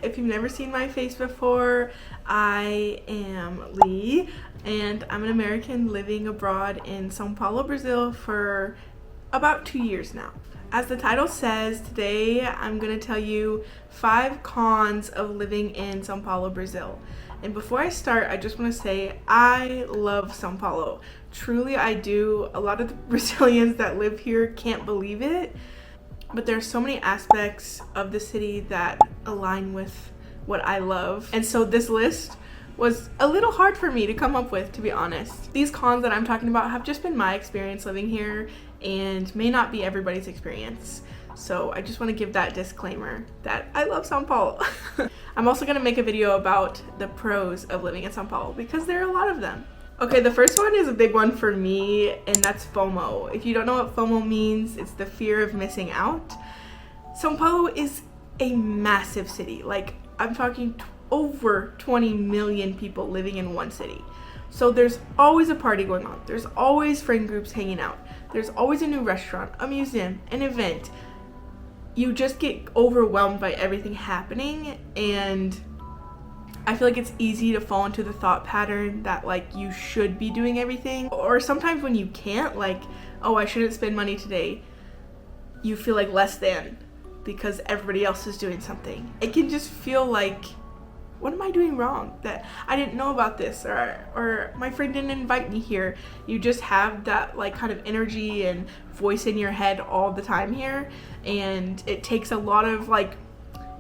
If you've never seen my face before, I am Lee, and I'm an American living abroad in São Paulo, Brazil for about 2 years now. As the title says, today I'm going to tell you 5 cons of living in São Paulo, Brazil. And before I start, I just want to say I love São Paulo. Truly, I do. A lot of the Brazilians that live here can't believe it, but there are so many aspects of the city that align with what I love. And so this list was a little hard for me to come up with, to be honest. These cons that I'm talking about have just been my experience living here and may not be everybody's experience. So I just want to give that disclaimer that I love São Paulo. I'm also going to make a video about the pros of living in São Paulo because there are a lot of them. Okay, the first one is a big one for me, and that's FOMO. If you don't know what FOMO means, it's the fear of missing out. São Paulo is a massive city. Like, I'm talking over 20 million people living in one city. So there's always a party going on. There's always friend groups hanging out. There's always a new restaurant, a museum, an event. You just get overwhelmed by everything happening, and I feel like it's easy to fall into the thought pattern that like you should be doing everything, or sometimes when you can't, like, oh, I shouldn't spend money today, you feel like less than because everybody else is doing something. It can just feel like, what am I doing wrong that I didn't know about this, or my friend didn't invite me here. You just have that like kind of energy and voice in your head all the time here, and it takes a lot of like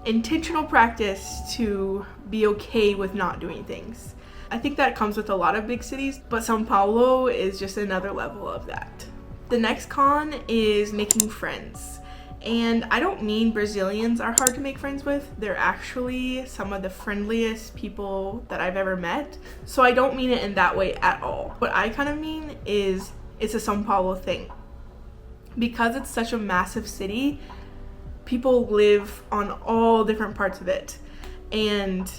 intentional practice to be okay with not doing things. I think that comes with a lot of big cities, but São Paulo is just another level of that. The next con is making friends. And I don't mean Brazilians are hard to make friends with. They're actually some of the friendliest people that I've ever met. So I don't mean it in that way at all. What I kind of mean is it's a São Paulo thing. Because it's such a massive city, people live on all different parts of it. And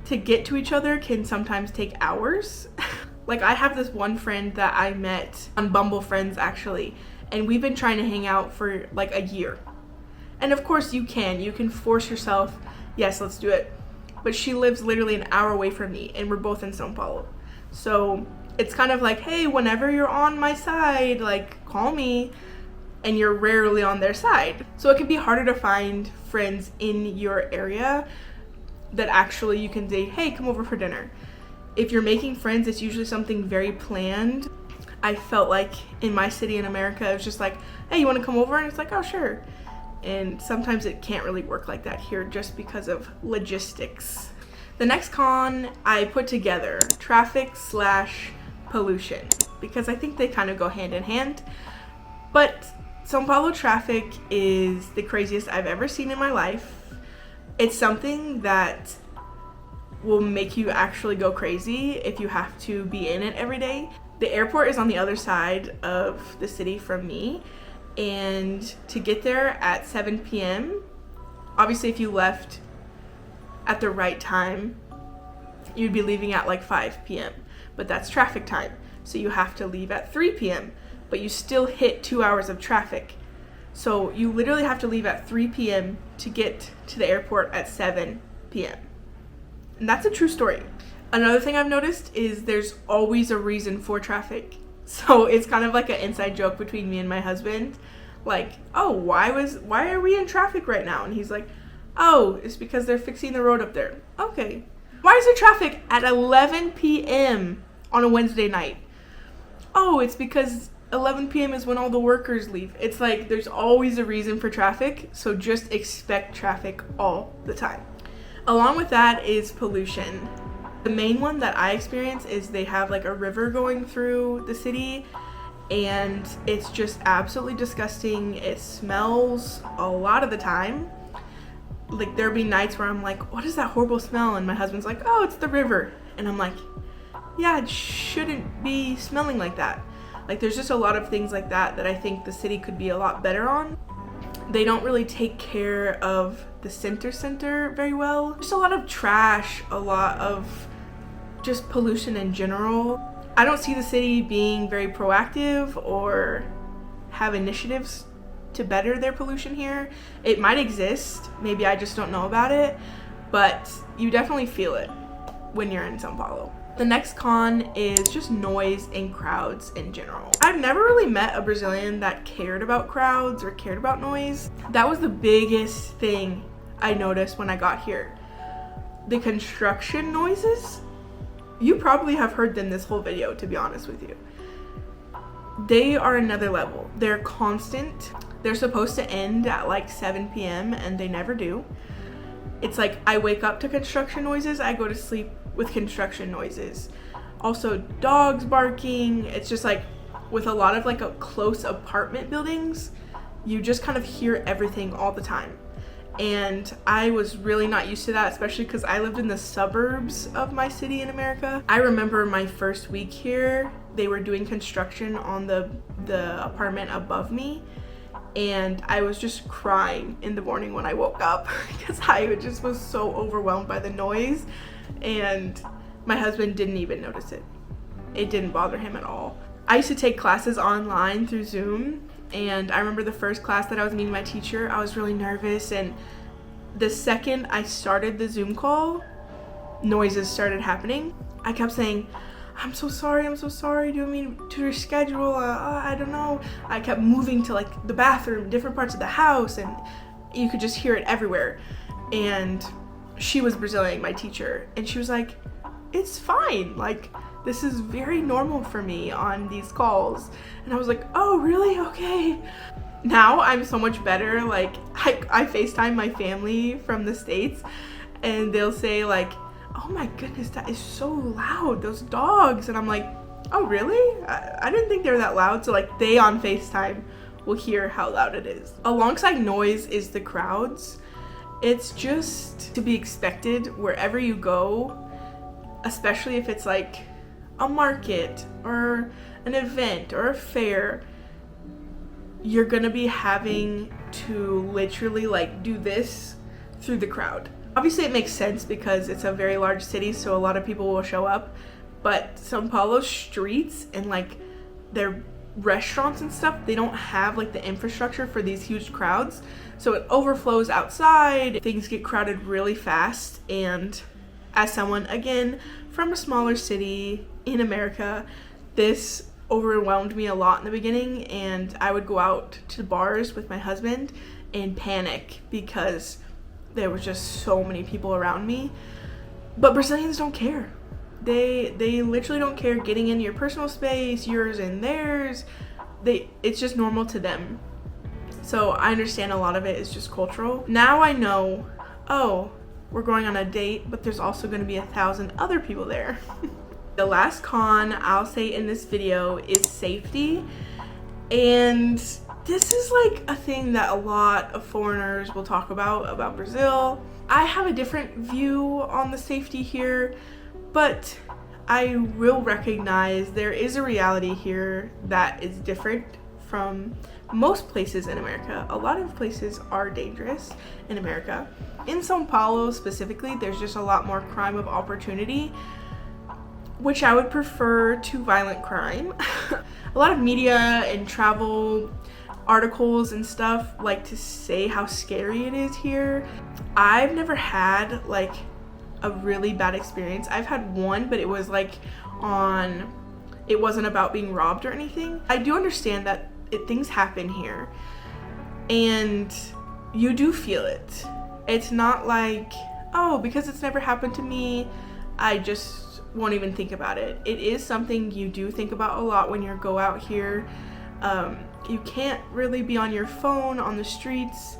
to get to each other can sometimes take hours. Like, I have this one friend that I met on Bumble Friends actually, and we've been trying to hang out for like a year. And of course you can force yourself, yes, let's do it. But she lives literally an hour away from me, and we're both in São Paulo. So it's kind of like, hey, whenever you're on my side, like, call me, and you're rarely on their side. So it can be harder to find friends in your area that actually you can say, hey, come over for dinner. If you're making friends, it's usually something very planned. I felt like in my city in America, it was just like, hey, you want to come over? And it's like, oh, sure. And sometimes it can't really work like that here just because of logistics. The next con I put together, traffic/pollution, because I think they kind of go hand in hand. But São Paulo traffic is the craziest I've ever seen in my life. It's something that will make you actually go crazy if you have to be in it every day. The airport is on the other side of the city from me, and to get there at 7 p.m., obviously if you left at the right time, you'd be leaving at like 5 p.m., but that's traffic time. So you have to leave at 3 p.m., but you still hit 2 hours of traffic. So you literally have to leave at 3 p.m. to get to the airport at 7 p.m. And that's a true story. Another thing I've noticed is there's always a reason for traffic. So it's kind of like an inside joke between me and my husband. Like, oh, why are we in traffic right now? And he's like, oh, it's because they're fixing the road up there. Okay. Why is there traffic at 11 p.m. on a Wednesday night? Oh, it's because 11 p.m. is when all the workers leave. It's like there's always a reason for traffic, so just expect traffic all the time. Along with that is pollution. The main one that I experience is they have like a river going through the city, and it's just absolutely disgusting. It smells a lot of the time. Like, there'll be nights where I'm like, what is that horrible smell? And my husband's like, oh, it's the river. And I'm like, yeah, it shouldn't be smelling like that. Like, there's just a lot of things like that that I think the city could be a lot better on. They don't really take care of the center very well. Just a lot of trash, a lot of just pollution in general. I don't see the city being very proactive or have initiatives to better their pollution here. It might exist, maybe I just don't know about it, but you definitely feel it when you're in São Paulo. The next con is just noise and crowds in general. I've never really met a Brazilian that cared about crowds or cared about noise. That was the biggest thing I noticed when I got here. The construction noises, you probably have heard them this whole video, to be honest with you. They are another level. They're constant. They're supposed to end at like 7 p.m. and they never do. It's like I wake up to construction noises, I go to sleep with construction noises. Also dogs barking. It's just like with a lot of like a close apartment buildings, you just kind of hear everything all the time. And I was really not used to that, especially because I lived in the suburbs of my city in America. I remember my first week here, they were doing construction on the apartment above me, and I was just crying in the morning when I woke up because I just was so overwhelmed by the noise, and my husband didn't even notice it. It didn't bother him at all. I used to take classes online through Zoom, and I remember the first class that I was meeting my teacher, I was really nervous, and the second I started the Zoom call, noises started happening. I kept saying, I'm so sorry, do you mean to reschedule? I don't know. I kept moving to like the bathroom, different parts of the house, and you could just hear it everywhere. And she was Brazilian, my teacher, and she was like, it's fine, like this is very normal for me on these calls. And I was like, oh really? Okay. Now I'm so much better. Like I FaceTime my family from the States and they'll say like, oh my goodness, that is so loud, those dogs. And I'm like, oh really? I didn't think they were that loud. So like they on FaceTime will hear how loud it is. Alongside noise is the crowds. It's just to be expected wherever you go, especially if it's like a market or an event or a fair. You're gonna be having to literally like do this through the crowd. Obviously it makes sense because it's a very large city, so a lot of people will show up, but São Paulo's streets and like their restaurants and stuff, they don't have like the infrastructure for these huge crowds, so it overflows outside. Things get crowded really fast, and as someone again from a smaller city in America, this overwhelmed me a lot in the beginning, and I would go out to bars with my husband and panic because there was just so many people around me. But Brazilians don't care. They literally don't care getting into your personal space, yours and theirs. It's just normal to them. So I understand a lot of it is just cultural. Now I know, oh, we're going on a date, but there's also going to be 1,000 other people there. The last con I'll say in this video is safety. And this is like a thing that a lot of foreigners will talk about Brazil. I have a different view on the safety here, but I will recognize there is a reality here that is different from most places in America. A lot of places are dangerous in America. In São Paulo specifically, there's just a lot more crime of opportunity, which I would prefer to violent crime. A lot of media and travel articles and stuff like to say how scary it is here. I've never had like a really bad experience. I've had one, but it was like it wasn't about being robbed or anything. I do understand that things happen here and you do feel it. It's not like, oh, because it's never happened to me, I just won't even think about it. It is something you do think about a lot when you go out here. You can't really be on your phone on the streets.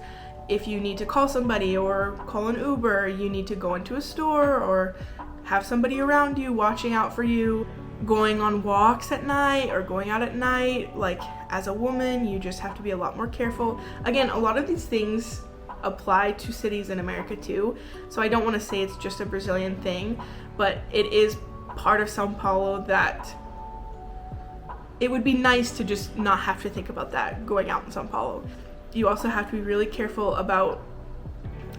If you need to call somebody or call an Uber, you need to go into a store or have somebody around you watching out for you. Going on walks at night or going out at night, like as a woman, you just have to be a lot more careful. Again, a lot of these things apply to cities in America too, so I don't want to say it's just a Brazilian thing, but it is part of São Paulo that it would be nice to just not have to think about that going out in São Paulo. You also have to be really careful about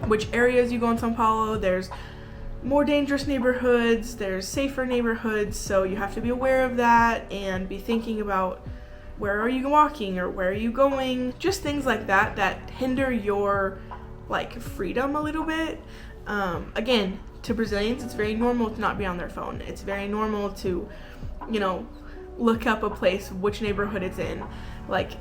which areas you go in São Paulo. There's more dangerous neighborhoods, there's safer neighborhoods, so you have to be aware of that and be thinking about where are you walking or where are you going, just things like that that hinder your like freedom a little bit. Again, to Brazilians, it's very normal to not be on their phone. It's very normal to, you know, look up a place, which neighborhood it's in. Like,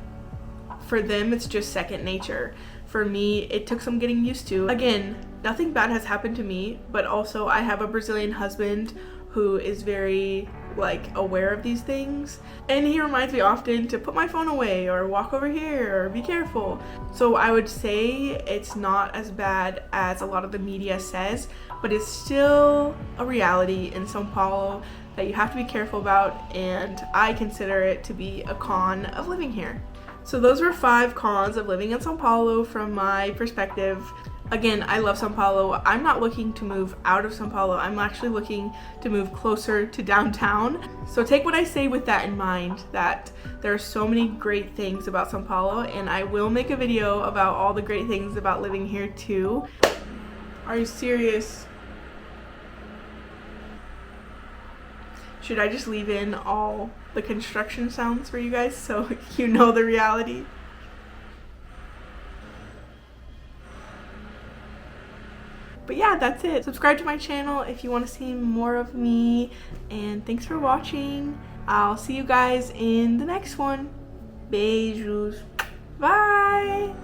for them, it's just second nature. For me, it took some getting used to. Again, nothing bad has happened to me, but also I have a Brazilian husband who is very, like, aware of these things, and he reminds me often to put my phone away or walk over here or be careful. So I would say it's not as bad as a lot of the media says, but it's still a reality in São Paulo that you have to be careful about, and I consider it to be a con of living here. So those were 5 cons of living in São Paulo from my perspective. Again, I love São Paulo. I'm not looking to move out of São Paulo. I'm actually looking to move closer to downtown. So take what I say with that in mind, that there are so many great things about São Paulo, and I will make a video about all the great things about living here too. Are you serious? Should I just leave in all the construction sounds for you guys so you know the reality? But yeah, that's it. Subscribe to my channel if you want to see more of me, and thanks for watching. I'll see you guys in the next one. Beijos. Bye!